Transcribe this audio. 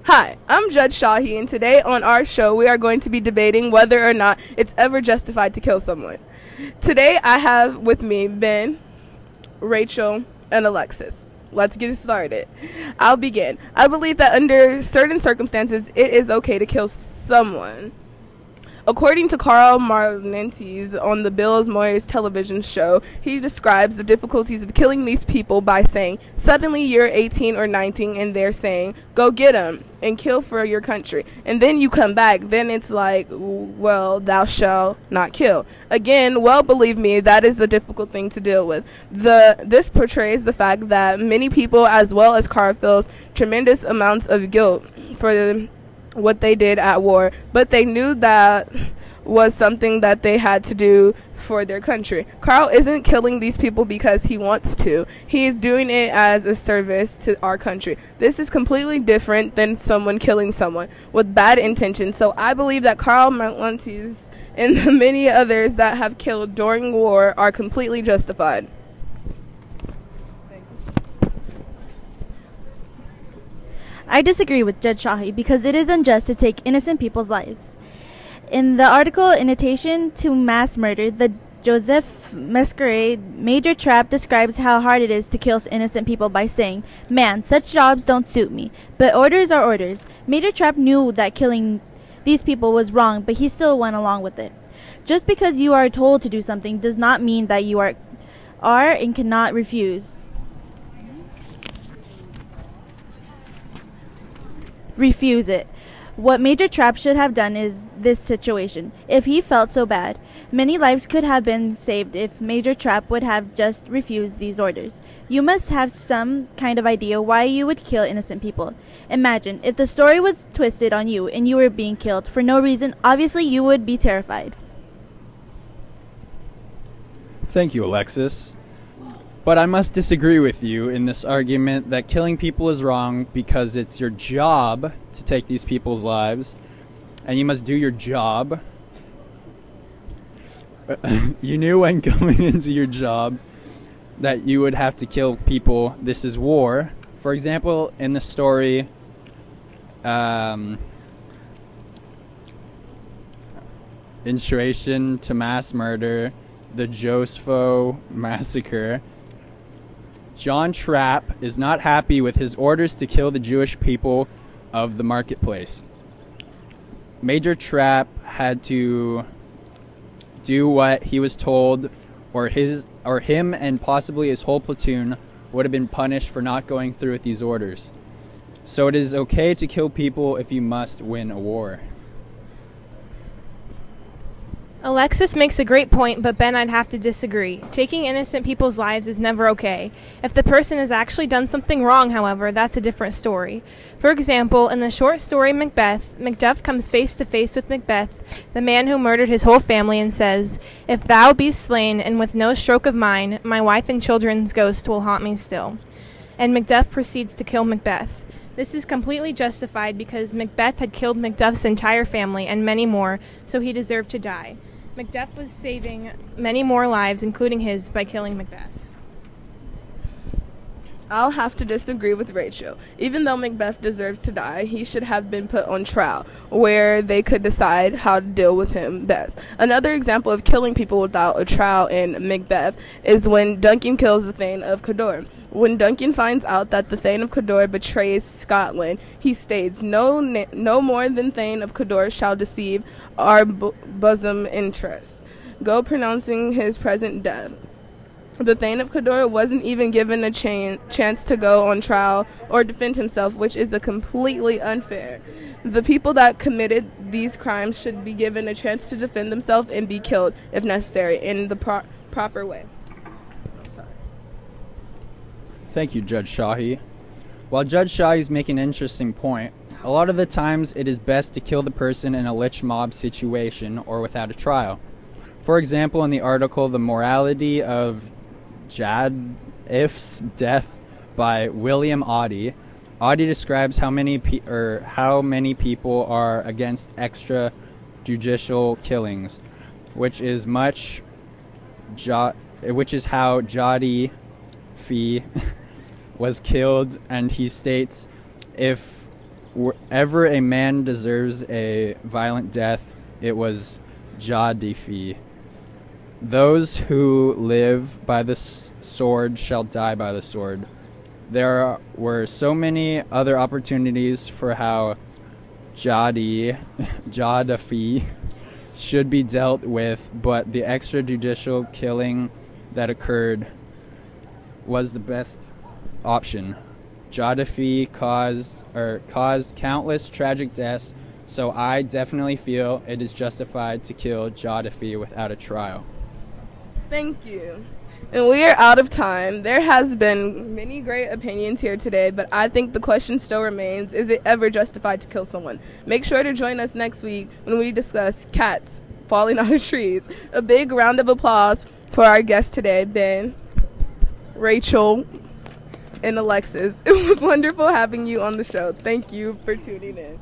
Hi, I'm Judge Shahi, and today on our show we are going to be debating whether or not it's ever justified to kill someone. Today I have with me Ben, Rachel, and Alexis. Let's get started. I'll begin. I believe that under certain circumstances it is okay to kill someone. According to Carl Marlantes on the Bills Moyers television show, he describes the difficulties of killing these people by saying, suddenly you're 18 or 19 and they're saying, go get them and kill for your country. And then you come back, then it's like, well, thou shalt not kill. Again, well, believe me, that is a difficult thing to deal with. This portrays the fact that many people, as well as Carl, feels tremendous amounts of guilt for what they did at war, but they knew that was something that they had to do for their country. Carl isn't killing these people because he wants to. He is doing it as a service to our country. This is completely different than someone killing someone with bad intentions. So I believe that Carl Marlantes and the many others that have killed during war are completely justified. I disagree with Judge Shahi because it is unjust to take innocent people's lives. In the article Invitation to Mass Murder, the Joseph Masquerade, Major Trapp describes how hard it is to kill innocent people by saying, man, such jobs don't suit me, but orders are orders. Major Trapp knew that killing these people was wrong, but he still went along with it. Just because you are told to do something does not mean that you are and cannot refuse. Refuse it. What Major Trapp should have done is this situation. If he felt so bad, many lives could have been saved if Major Trapp would have just refused these orders. You must have some kind of idea why you would kill innocent people. Imagine, if the story was twisted on you and you were being killed for no reason, obviously you would be terrified. Thank you, Alexis. But I must disagree with you in this argument that killing people is wrong because it's your job to take these people's lives, and you must do your job. You knew when going into your job that you would have to kill people. This is war. For example, in the story, Invitation to Mass Murder, the Joseph Massacre, John Trapp is not happy with his orders to kill the Jewish people of the marketplace. Major Trapp had to do what he was told, or him and possibly his whole platoon would have been punished for not going through with these orders. So it is okay to kill people if you must win a war. Alexis makes a great point, but Ben, I'd have to disagree. Taking innocent people's lives is never okay. If the person has actually done something wrong, however, that's a different story. For example, in the short story Macbeth, Macduff comes face to face with Macbeth, the man who murdered his whole family, and says, if thou be slain, and with no stroke of mine, my wife and children's ghost will haunt me still. And Macduff proceeds to kill Macbeth. This is completely justified because Macbeth had killed Macduff's entire family and many more, so he deserved to die. Macduff was saving many more lives, including his, by killing Macbeth. I'll have to disagree with Rachel. Even though Macbeth deserves to die, he should have been put on trial, where they could decide how to deal with him best. Another example of killing people without a trial in Macbeth is when Duncan kills the Thane of Cawdor. When Duncan finds out that the Thane of Cawdor betrays Scotland, he states, no more than Thane of Cawdor shall deceive our bosom interests, go pronouncing his present death. The Thane of Cawdor wasn't even given a chance to go on trial or defend himself, which is completely unfair. The people that committed these crimes should be given a chance to defend themselves and be killed, if necessary, in the proper way. Thank you, Judge Shahi. While Judge Shahi is making an interesting point, a lot of the times it is best to kill the person in a lynch mob situation or without a trial. For example, in the article The Morality of Jadif's Death by William Oddie, Oddie describes how many people are against extrajudicial killings, which is how Jadi Fee was killed, and he states, if wherever a man deserves a violent death, it was Jadifi. Those who live by the sword shall die by the sword. There were so many other opportunities for how Jadifi should be dealt with, but the extrajudicial killing that occurred was the best option. Jadifi caused countless tragic deaths, so I definitely feel it is justified to kill Jadifi without a trial. Thank you. And we are out of time. There has been many great opinions here today, but I think the question still remains, is it ever justified to kill someone? Make sure to join us next week when we discuss cats falling out of trees. A big round of applause for our guests today, Ben, Rachel, and Alexis. It was wonderful having you on the show. Thank you for tuning in.